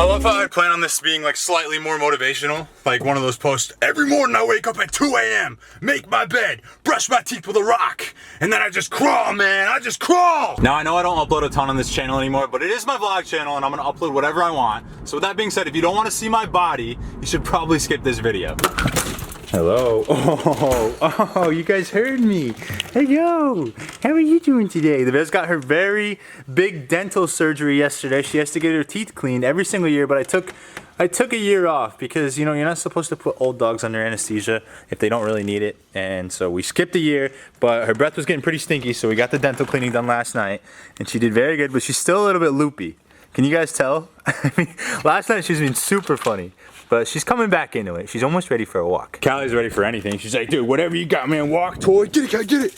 I love how I plan on this being like slightly more motivational. Like one of those posts, every morning I wake up at 2 a.m., make my bed, brush my teeth with a rock, and then I just crawl, man, I just crawl! Now I know I don't upload a ton on this channel anymore, but it is my vlog channel and I'm gonna upload whatever I want. So with that being said, if you don't wanna see my body, you should probably skip this video. Hello. Oh, you guys heard me. Hey, yo. How are you doing today? The Bez got her very big dental surgery yesterday. She has to get her teeth cleaned every single year, but I took a year off because, you know, you're not supposed to put old dogs under anesthesia if they don't really need it. And so we skipped a year, but her breath was getting pretty stinky, so we got the dental cleaning done last night, and she did very good, but she's still a little bit loopy. Can you guys tell? I mean, last night she's been super funny. But she's coming back into it. She's almost ready for a walk. Callie's ready for anything. She's like, dude, whatever you got, man, walk, toy, get it, get it.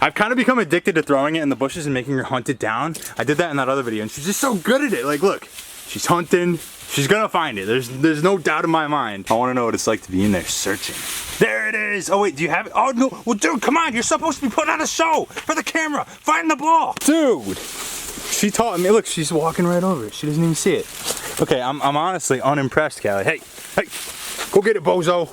I've kind of become addicted to throwing it in the bushes and making her hunt it down. I did that in that other video, and she's just so good at it. Like, look, she's hunting. She's gonna find it. There's no doubt in my mind. I wanna know what it's like to be in there searching. There it is. Oh, wait, do you have it? Oh, no. Well, dude, come on. You're supposed to be putting on a show for the camera. Find the ball. Dude. She taught me. Look, she's walking right over it. She doesn't even see it. Okay, I'm honestly unimpressed, Callie. Hey, go get it, bozo.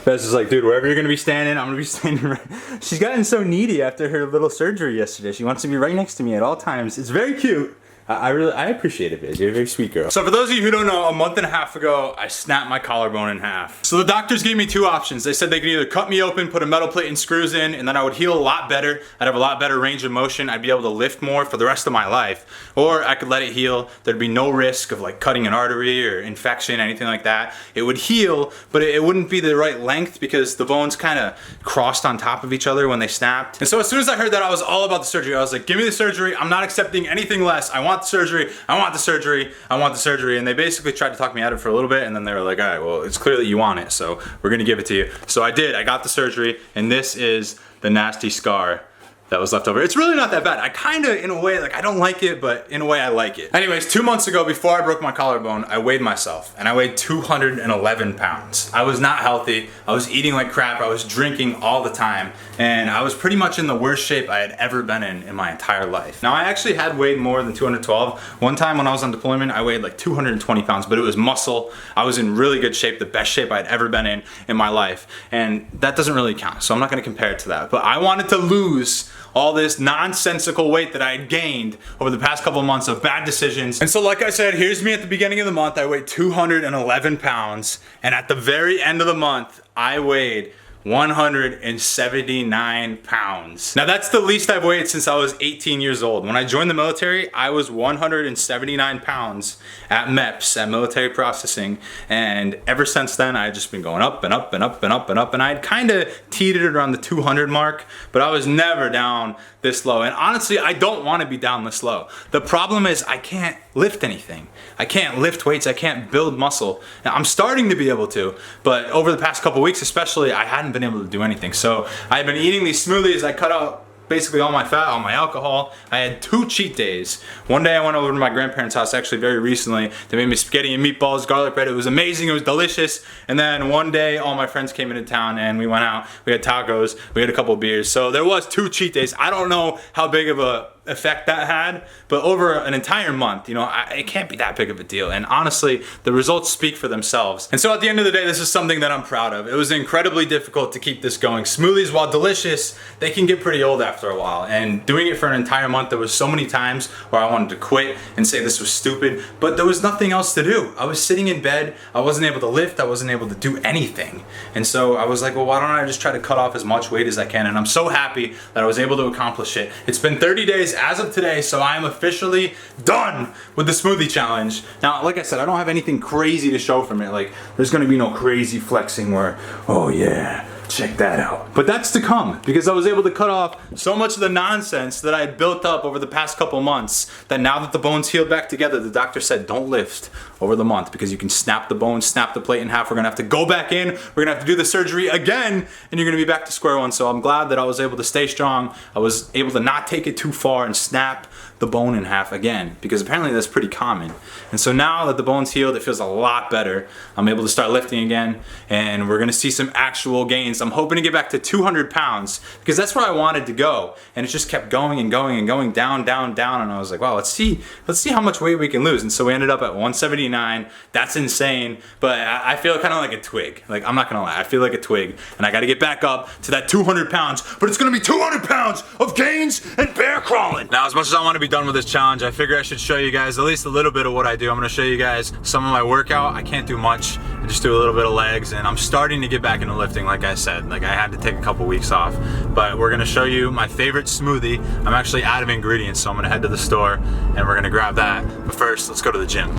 Bess is like, dude, wherever you're gonna be standing, I'm gonna be standing right. She's gotten so needy after her little surgery yesterday. She wants to be right next to me at all times. It's very cute. I appreciate it, Biz. You're a very sweet girl. So for those of you who don't know, a month and a half ago, I snapped my collarbone in half. So the doctors gave me two options. They said they could either cut me open, put a metal plate and screws in, and then I would heal a lot better. I'd have a lot better range of motion. I'd be able to lift more for the rest of my life. Or I could let it heal. There'd be no risk of like cutting an artery or infection, anything like that. It would heal, but it wouldn't be the right length because the bones kind of crossed on top of each other when they snapped. And so as soon as I heard that, I was all about the surgery. I was like, give me the surgery. I'm not accepting anything less. I want the surgery. I want the surgery. I want the surgery. And they basically tried to talk me out of it for a little bit, and then they were like, all right, well, it's clear that you want it, so we're gonna give it to you. So I did. I got the surgery, and this is the nasty scar that was left over. It's really not that bad. I kinda, in a way, like I don't like it, but in a way I like it. Anyways, 2 months ago, before I broke my collarbone, I weighed myself, and I weighed 211 pounds. I was not healthy. I was eating like crap. I was drinking all the time, and I was pretty much in the worst shape I had ever been in my entire life. Now, I actually had weighed more than 212. One time when I was on deployment, I weighed like 220 pounds, but it was muscle. I was in really good shape, the best shape I had ever been in my life, and that doesn't really count, so I'm not gonna compare it to that. But I wanted to lose all this nonsensical weight that I had gained over the past couple of months of bad decisions. And so like I said, here's me at the beginning of the month. I weighed 211 pounds. And at the very end of the month, I weighed 179 pounds. Now that's the least I've weighed since I was 18 years old. When I joined the military, I was 179 pounds at MEPS, at military processing. And ever since then, I've just been going up and up and up and up and up. And I'd kind of teetered around the 200 mark, but I was never down this low. And honestly, I don't want to be down this low. The problem is I can't lift anything. I can't lift weights. I can't build muscle. Now, I'm starting to be able to, but over the past couple weeks especially, I hadn't been able to do anything. So I've been eating these smoothies. I cut out basically all my fat, all my alcohol. I had 2 cheat days. One day I went over to my grandparents' house actually very recently. They made me spaghetti and meatballs, garlic bread. It was amazing, it was delicious. And then one day all my friends came into town and we went out. We had tacos, we had a couple beers. So there was 2 cheat days. I don't know how big of a effect that had, but over an entire month, you know, it can't be that big of a deal. And honestly, the results speak for themselves. And so at the end of the day, this is something that I'm proud of. It was incredibly difficult to keep this going. Smoothies, while delicious, they can get pretty old after a while. And doing it for an entire month, there was so many times where I wanted to quit and say this was stupid, but there was nothing else to do. I was sitting in bed, I wasn't able to lift, I wasn't able to do anything. And so I was like, well, why don't I just try to cut off as much weight as I can? And I'm so happy that I was able to accomplish it. It's been 30 days as of today, so I am officially done with the smoothie challenge. Now, like I said, I don't have anything crazy to show from it. Like, there's gonna be no crazy flexing where, oh yeah, check that out. But that's to come, because I was able to cut off so much of the nonsense that I had built up over the past couple months that now that the bones healed back together, the doctor said don't lift over the month because you can snap the bone, snap the plate in half. We're gonna have to go back in, we're gonna have to do the surgery again, and you're gonna be back to square one. So I'm glad that I was able to stay strong. I was able to not take it too far and snap the bone in half again, because apparently that's pretty common. And so now that the bone's healed, it feels a lot better. I'm able to start lifting again, and we're gonna see some actual gains. I'm hoping to get back to 200 pounds because that's where I wanted to go. And it just kept going and going and going down, down, down. And I was like, wow, let's see how much weight we can lose. And so we ended up at 179. That's insane. But I feel kind of like a twig. Like, I'm not gonna lie, I feel like a twig. And I gotta get back up to that 200 pounds, but it's gonna be 200 pounds of gains and bear crawling. Now, as much as I want to be done with this challenge, I figure I should show you guys at least a little bit of what I do. I'm gonna show you guys some of my workout. I can't do much. I just do a little bit of legs, and I'm starting to get back into lifting, like I said. Like, I had to take a couple weeks off, but we're gonna show you my favorite smoothie. I'm actually out of ingredients, so I'm gonna head to the store and we're gonna grab that. But first, let's go to the gym.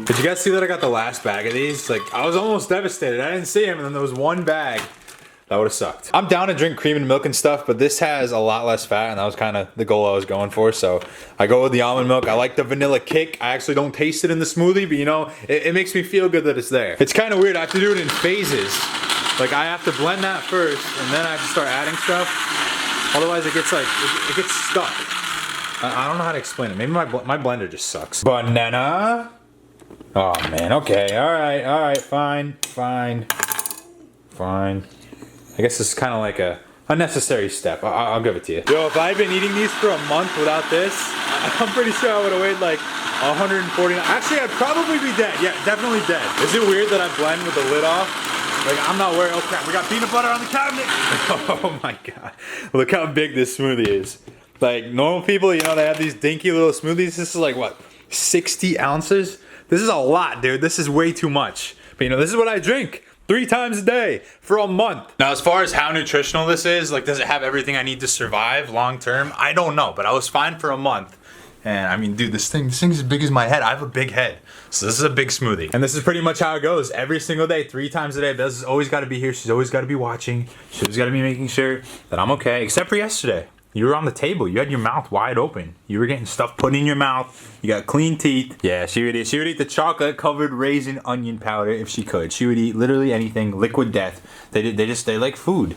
Did you guys see that I got the last bag of these? Like, I was almost devastated. I didn't see him, and then there was one bag. That would have sucked. I'm down to drink cream and milk and stuff, but this has a lot less fat, and that was kind of the goal I was going for. So I go with the almond milk. I like the vanilla kick. I actually don't taste it in the smoothie, but you know, it makes me feel good that it's there. It's kind of weird. I have to do it in phases. Like, I have to blend that first, and then I have to start adding stuff. Otherwise, it gets like, it gets stuck. I don't know how to explain it. Maybe my blender just sucks. Banana. Oh man, okay, alright, fine. I guess this is kind of like a unnecessary step. I'll give it to you. Yo, if I had been eating these for a month without this, I'm pretty sure I would have weighed like 149. Actually, I'd probably be dead. Yeah, definitely dead. Is it weird that I blend with the lid off? Like, I'm not worried. Oh crap, we got peanut butter on the cabinet. Oh my god. Look how big this smoothie is. Like, normal people, you know, they have these dinky little smoothies. This is like, what, 60 ounces? This is a lot, dude. This is way too much. But you know, this is what I drink 3 times a day for a month. Now, as far as how nutritional this is, like, does it have everything I need to survive long term? I don't know, but I was fine for a month. And I mean, dude, this thing's as big as my head. I have a big head. So this is a big smoothie. And this is pretty much how it goes every single day, 3 times a day. Bess has always got to be here. She's always got to be watching. She's always got to be making sure that I'm okay, except for yesterday. You were on the table. You had your mouth wide open. You were getting stuff put in your mouth. You got clean teeth. Yeah, she would eat the chocolate-covered raisin onion powder if she could. She would eat literally anything. Liquid death. They like food.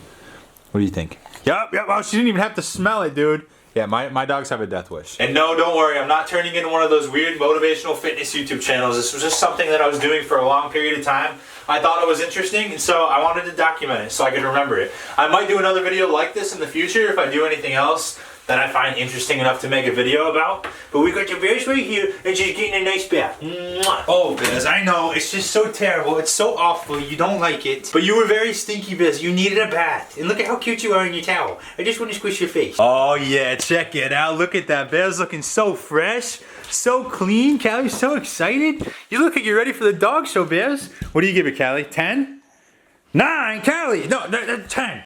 What do you think? Yup. Oh, she didn't even have to smell it, dude. Yeah, my dogs have a death wish. And no, don't worry, I'm not turning into one of those weird motivational fitness YouTube channels. This was just something that I was doing for a long period of time. I thought it was interesting, and so I wanted to document it so I could remember it. I might do another video like this in the future if I do anything else that I find interesting enough to make a video about. But we got the Bears right here, and she's getting a nice bath. Mwah. Oh, Biz, I know, it's just so terrible. It's so awful. You don't like it. But you were very stinky, Biz. You needed a bath. And look at how cute you are in your towel. I just want to squish your face. Oh, yeah, check it out. Look at that. Biz looking so fresh, so clean. Callie's so excited. You look like you're ready for the dog show, Biz. What do you give it, Callie? 10? 9, Callie. No, 10.